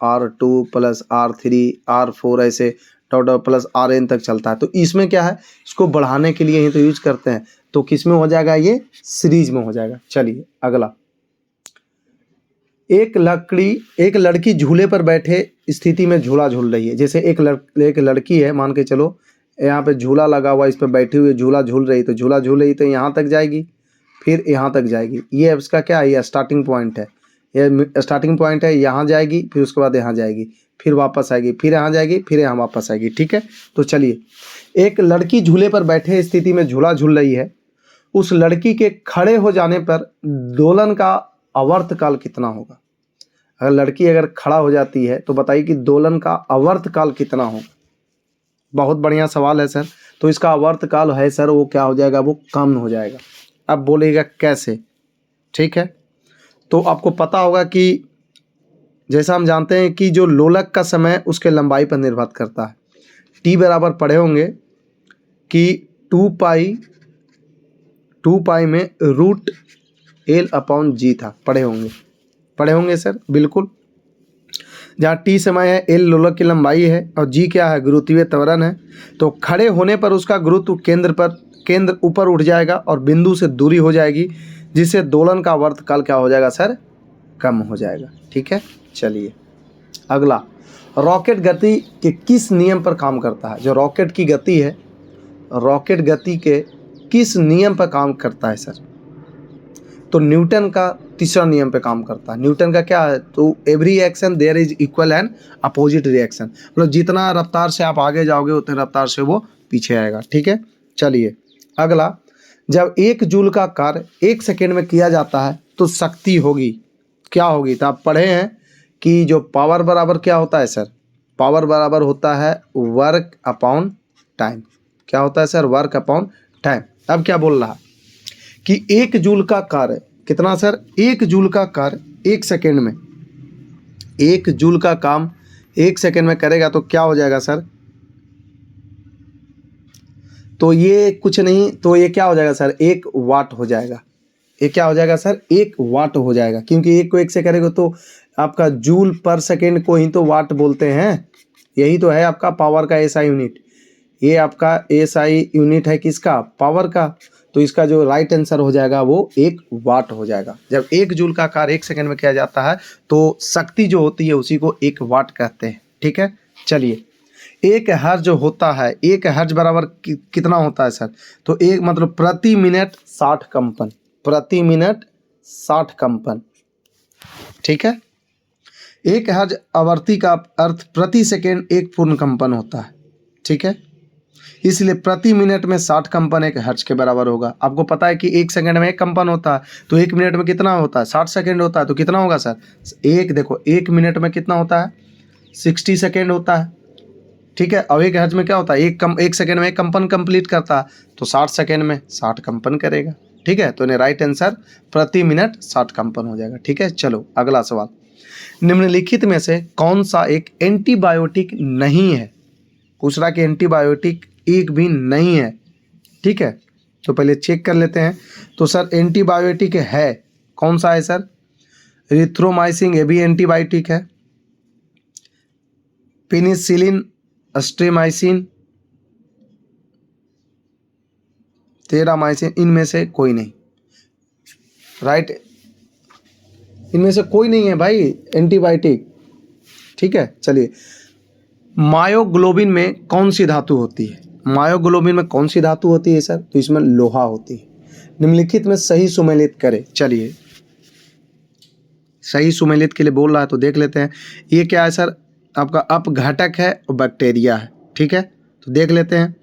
R2 plus R3 R4 ऐसे डॉट प्लस Rn तक चलता है। तो इसमें क्या है, इसको बढ़ाने के लिए ही तो यूज करते हैं। तो किस में हो जाएगा? ये सीरीज में हो जाएगा। चलिए अगला, एक लड़की झूले पर बैठे स्थिति में झूला झूल रही है। जैसे एक लड़की है, मान के चलो यहाँ पे झूला लगा हुआ, इस पर बैठी हुई झूला झूल रही, तो झूला झूल रही तो यहाँ तक जाएगी, फिर यहाँ तक जाएगी। ये इसका क्या है? ये स्टार्टिंग पॉइंट है। ये स्टार्टिंग पॉइंट है, यहाँ जाएगी, फिर उसके बाद यहाँ जाएगी, फिर वापस आएगी, फिर यहाँ जाएगी, फिर यहाँ वापस आएगी। ठीक है, तो चलिए, एक लड़की झूले पर बैठे स्थिति में झूला झूल रही है। उस लड़की के खड़े हो जाने पर दोलन का आवर्तकाल कितना होगा? अगर खड़ा हो जाती है तो बताइए कि दोलन का आवर्तकाल कितना होगा? बहुत बढ़िया सवाल है सर। तो इसका आवर्तकाल है सर, वो क्या हो जाएगा? वो कम हो जाएगा। अब बोलेगा कैसे? ठीक है, तो आपको पता होगा कि जैसा हम जानते हैं कि जो लोलक का समय उसके लंबाई पर निर्भर करता है। टी बराबर पढ़े होंगे कि 2 पाई में √L/g था। पढ़े होंगे सर, बिल्कुल। जहाँ टी समय है, एल लोलक की लंबाई है और जी क्या है, गुरुत्वीय त्वरण है। तो खड़े होने पर उसका गुरुत्व केंद्र ऊपर उठ जाएगा और बिंदु से दूरी हो जाएगी, जिससे दोलन का वर्तकाल क्या हो जाएगा सर, कम हो जाएगा। ठीक है, चलिए अगला, रॉकेट गति के किस नियम पर काम करता है? जो रॉकेट की गति है, रॉकेट गति के किस नियम पर काम करता है सर? तो न्यूटन का तीसरा नियम पे काम करता है। न्यूटन का क्या है, तो every action there is equal and opposite reaction, मतलब जितना रफ्तार से आप आगे जाओगे उतने रफ्तार से वो पीछे आएगा। ठीक है, चलिए अगला, जब 1 जूल का कार्य 1 सेकेंड में किया जाता है तो शक्ति होगी, क्या होगी? तो आप पढ़े हैं कि जो पावर बराबर क्या होता है सर, पावर बराबर होता है वर्क अपॉन टाइम। क्या होता है सर, वर्क अपॉन टाइम। अब क्या बोल रहा है कि 1 जूल का कार्य कितना सर, 1 जूल का कार्य 1 सेकेंड में, 1 जूल का काम 1 सेकेंड में करेगा तो क्या हो जाएगा सर, तो ये कुछ नहीं, तो ये क्या हो जाएगा सर, 1 वाट हो जाएगा। ये क्या हो जाएगा सर, 1 वाट हो जाएगा, क्योंकि 1 को 1 से करेगा तो आपका जूल पर सेकेंड को ही तो वाट बोलते हैं। यही तो है आपका पावर का एसआई यूनिट। ये आपका एसआई यूनिट है किसका, पावर का। तो इसका जो राइट आंसर हो जाएगा वो 1 वाट हो जाएगा। जब 1 जूल का कार्य 1 सेकेंड में किया जाता है तो शक्ति जो होती है उसी को 1 वाट कहते हैं। ठीक है, चलिए 1 हर्ज जो होता है, 1 हर्ज बराबर कितना होता है सर, तो 1 मतलब प्रति मिनट 60 कंपन, प्रति मिनट 60 कंपन। ठीक है, 1 हर्ज आवर्ती का अर्थ प्रति सेकेंड 1 पूर्ण कंपन होता है। ठीक है, इसलिए प्रति मिनट में 60 कंपन 1 हर्ज के बराबर होगा। आपको पता है कि 1 सेकंड में 1 कंपन होता है, तो 1 मिनट में कितना होता है, 60 सेकंड होता है, तो कितना होगा सर, देखो 1 मिनट में कितना होता है, 60 सेकंड होता है। ठीक है, अब 1 हर्ज में क्या होता है, 1 सेकंड में 1 कंपन कंप्लीट करता है, तो 60 सेकंड में 60 कंपन करेगा। ठीक है, तो राइट आंसर प्रति मिनट 60 कंपन हो जाएगा। ठीक है, चलो अगला सवाल, निम्नलिखित में से कौन सा एक एंटीबायोटिक नहीं है? पूछ रहा कि एंटीबायोटिक एक भी नहीं है। ठीक है, तो पहले चेक कर लेते हैं। तो सर एंटीबायोटिक है, कौन सा है सर, एरिथ्रोमाइसिन, ये भी एंटीबायोटिक है, पेनिसिलिन, स्ट्रेमाइसिन, टेरामाइसिन, इनमें से कोई नहीं। राइट, इनमें से कोई नहीं है भाई एंटीबायोटिक। ठीक है, चलिए मायोग्लोबिन में कौन सी धातु होती है? मायोग्लोबिन में कौन सी धातु होती है सर, तो इसमें लोहा होती है। निम्नलिखित में सही सुमेलित करें। चलिए सही सुमेलित के लिए बोल रहा है तो देख लेते हैं। ये क्या है सर, आपका अपघटक है और बैक्टीरिया है। ठीक है, तो देख लेते हैं।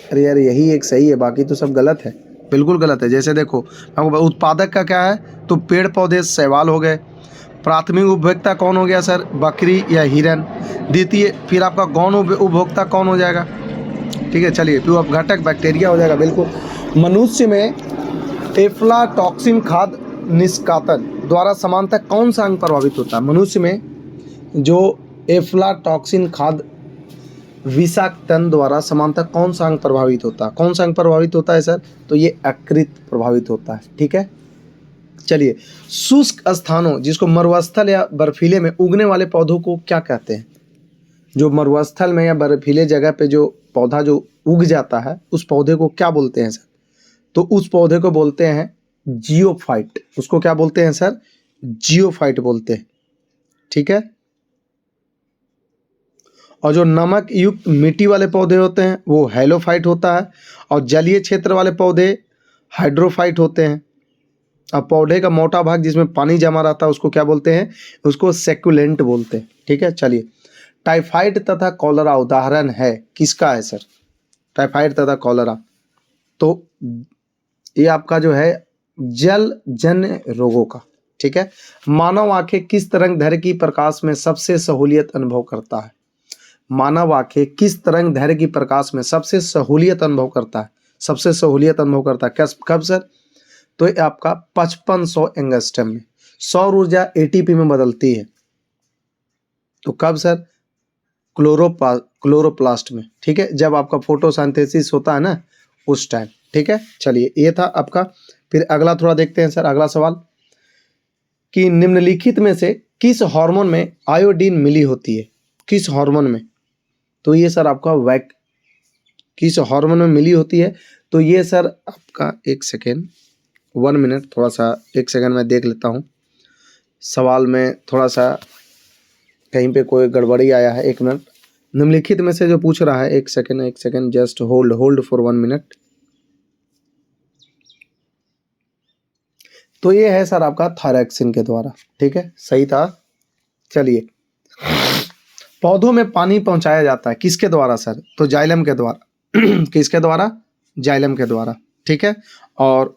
अरे यार यही एक सही है, बाकी तो सब गलत है, बिल्कुल गलत है। जैसे देखो आपको उत्पादक का क्या है, तो पेड़ पौधे शैवाल हो गए। प्राथमिक उपभोक्ता कौन हो गया सर, बकरी या हिरन। द्वितीय फिर आपका गौण उपभोक्ता कौन हो जाएगा? ठीक है, चलिए फिर अपघटक बैक्टीरिया हो जाएगा। बिल्कुल, मनुष्य में एफ्लाटॉक्सिन खाद्य निष्कातन द्वारा समानतः कौन सा अंग प्रभावित होता है? मनुष्य में जो एफ्लाटॉक्सिन खाद्य विषाक्तन द्वारा समानतः कौन सा अंग प्रभावित होता है? कौन सा अंग प्रभावित होता है सर, तो ये यकृत प्रभावित होता है। ठीक है, चलिए शुष्क स्थानों जिसको मरुस्थल या बर्फीले में उगने वाले पौधों को क्या कहते हैं? जो मरुस्थल में या बर्फीले जगह पे जो पौधा जो उग जाता है उस पौधे को क्या बोलते हैं सर, तो उस पौधे को बोलते हैं जियोफाइट। उसको क्या बोलते हैं सर, जियोफाइट बोलते हैं। ठीक है, और जो नमक युक्त मिट्टी वाले पौधे होते हैं वो हेलोफाइट होता है, और जलीय क्षेत्र वाले पौधे हाइड्रोफाइट होते हैं। अब पौधे का मोटा भाग जिसमें पानी जमा रहता है उसको क्या बोलते हैं, उसको सेक्युलेंट बोलते हैं। ठीक है, चलिए टाइफाइड तथा कॉलरा उदाहरण है किसका है सर, टाइफाइड तथा कॉलरा, तो ये आपका जो है जलजन्य रोगों का। ठीक है, मानव आंखें किस तरंग दैर्घ्य की प्रकाश में सबसे सहूलियत अनुभव करता है? मानव आंखें किस तरंग दैर्घ्य की प्रकाश में सबसे सहूलियत अनुभव करता है? सबसे सहूलियत अनुभव करता है कब सर, तो ये आपका 5500 एंगस्ट्रम में। सौर ऊर्जा एटीपी में बदलती है, तो कब सर, क्लोरोप्लास्ट में। ठीक है, जब आपका फोटोसिंथेसिस होता है ना उस टाइम। ठीक है, चलिए ये था आपका फिर अगला थोड़ा देखते हैं सर, अगला सवाल कि निम्नलिखित में से किस हार्मोन में आयोडीन मिली होती है, किस हार्मोन में? तो ये सर आपका किस हार्मोन में मिली होती है? तो ये सर आपका 1 सेकेंड 1 मिनट, थोड़ा सा 1 सेकेंड में देख लेता हूँ। सवाल में थोड़ा सा कहीं पे कोई गड़बड़ी आया है, 1 मिनट। निम्नलिखित में से जो पूछ रहा है, 1 second just hold for 1 minute. तो ये है सर आपका थायरॉक्सिन के द्वारा, ठीक है, सही था। चलिए, पौधों में पानी पहुंचाया जाता है किसके द्वारा सर? तो जाइलम के द्वारा। किसके द्वारा? जाइलम के द्वारा, ठीक है। और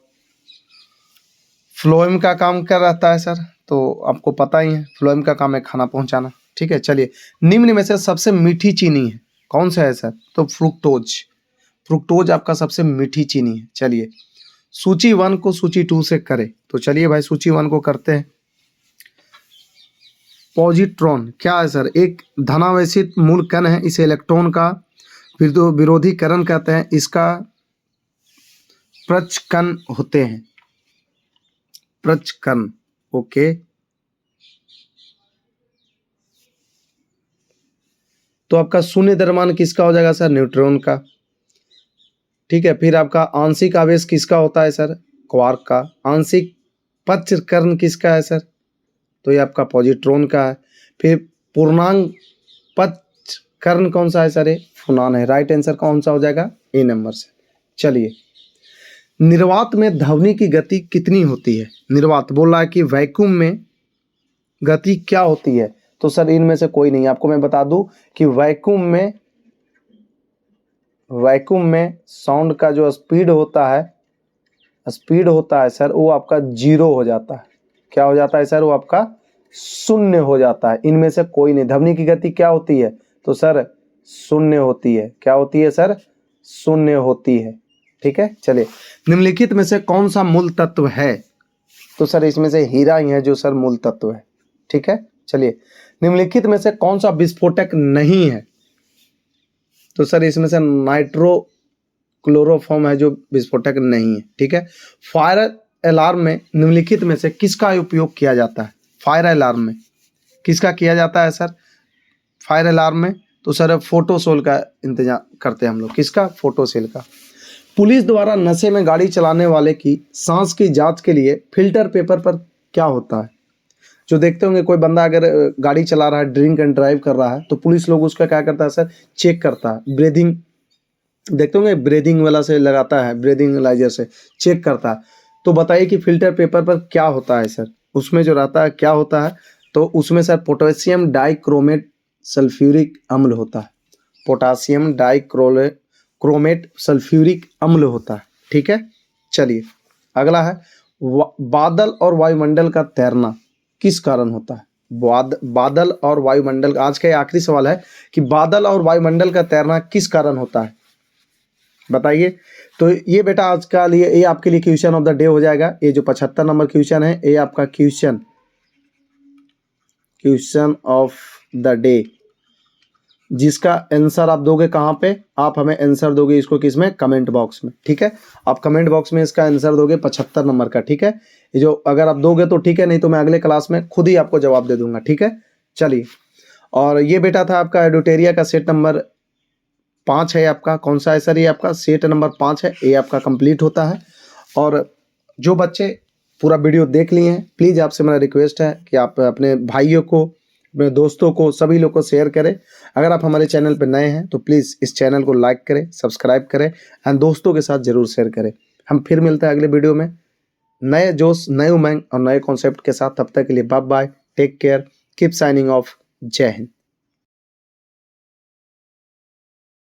फ्लोएम का काम कर रहता है सर, तो आपको पता ही है, फ्लोएम का काम है खाना पहुंचाना, ठीक है। चलिए, निम्न में से सबसे मीठी चीनी है, कौन सा है सर? तो फ्रुक्टोज आपका सबसे मीठी चीनी है। चलिए, सूची 1 को सूची 2 से करें, तो चलिए भाई सूची 1 को करते हैं। पॉजिट्रॉन क्या है सर? एक धनावेशित मूल कण है, इसे इलेक्ट्रॉन का विरोधीकरण कहते हैं, इसका प्रचकण होते हैं, प्रचकण, ओके। तो आपका शून्य द्रव्यमान किसका हो जाएगा सर? न्यूट्रॉन का, ठीक है। फिर आपका आंशिक आवेश किसका होता है सर? क्वार्क का। आंशिक पक्षकर्ण किसका है सर? तो ये आपका पॉजिट्रॉन का है। फिर पूर्णांक पक्षकर्ण कौन सा है सर? ये फुनान है। राइट आंसर कौन सा हो जाएगा? ए नंबर से। चलिए, निर्वात में ध्वनि की गति कितनी होती है? निर्वात बोल रहा है कि वैक्यूम में गति क्या होती है? तो सर इनमें से कोई नहीं, आपको मैं बता दूं कि वैक्यूम में साउंड का जो स्पीड होता है सर, वो आपका 0 हो जाता है। क्या हो जाता है सर? वो आपका 0 हो जाता है। इनमें से कोई नहीं। ध्वनि की गति क्या होती है? तो सर 0 होती है। क्या होती है सर? 0 होती है, ठीक है। चलिए, निम्नलिखित में से कौन सा मूल तत्व है? तो सर इसमें से हीरा ही है जो सर मूल तत्व है, ठीक है। चलिए, निम्नलिखित में से कौन सा विस्फोटक नहीं है? तो सर इसमें से नाइट्रो क्लोरोफॉर्म है जो विस्फोटक नहीं है, ठीक है। फायर अलार्म में निम्नलिखित में से किसका उपयोग किया जाता है? फायर अलार्म में किसका किया जाता है सर? फायर अलार्म में तो सर फोटोसेल का इंतजाम करते हैं हम लोग। किसका? फोटोसेल का। पुलिस द्वारा नशे में गाड़ी चलाने वाले की सांस की जांच के लिए फिल्टर पेपर पर क्या होता है? जो देखते होंगे कोई बंदा अगर गाड़ी चला रहा है, ड्रिंक एंड ड्राइव कर रहा है, तो पुलिस लोग उसका क्या करता है सर? चेक करता है। ब्रीदिंग देखते होंगे, ब्रीदिंग वाला से लगाता है, ब्रीदिंग एनालाइजर से चेक करता है। तो बताइए कि फिल्टर पेपर पर क्या होता है सर? उसमें जो रहता है क्या होता है? तो उसमें सर पोटेशियम डाइक्रोमेट सल्फ्यूरिक अम्ल होता है। पोटेशियम डाइक्रोमेट सल्फ्यूरिक अम्ल होता है, ठीक है। चलिए, अगला है बादल और वायुमंडल का तैरना किस कारण होता है? बादल और वायुमंडल, आज का आखिरी सवाल है कि बादल और वायुमंडल का तैरना किस कारण होता है? बताइए। तो ये बेटा आज का लिए ये आपके लिए क्वेश्चन ऑफ द डे हो जाएगा। ये जो 75 नंबर क्वेश्चन है, ये आपका क्वेश्चन ऑफ द डे, जिसका आंसर आप दोगे कहाँ पे? आप हमें आंसर दोगे इसको किसमें? कमेंट बॉक्स में, ठीक है। आप कमेंट बॉक्स में इसका आंसर दोगे 75 नंबर का, ठीक है। ये जो अगर आप दोगे तो ठीक है, नहीं तो मैं अगले क्लास में खुद ही आपको जवाब दे दूंगा, ठीक है। चलिए, और ये बेटा था आपका एडुटेरिया का सेट नंबर 5 है आपका। कौन सा है सर? ये आपका सेट नंबर 5 है, ये आपका कंप्लीट होता है। और जो बच्चे पूरा वीडियो देख लिए हैं, प्लीज़ आपसे मेरा रिक्वेस्ट है कि आप अपने भाइयों को, अपने दोस्तों को, सभी लोग को शेयर करें। अगर आप हमारे चैनल पर नए हैं तो प्लीज़ इस चैनल को लाइक करें, सब्सक्राइब करें एंड दोस्तों के साथ ज़रूर शेयर करें। हम फिर मिलते हैं अगले वीडियो में नए जोश, नए उमंग और नए कॉन्सेप्ट के साथ। तब तक के लिए bye bye, take care, keep signing off. जय हिंद।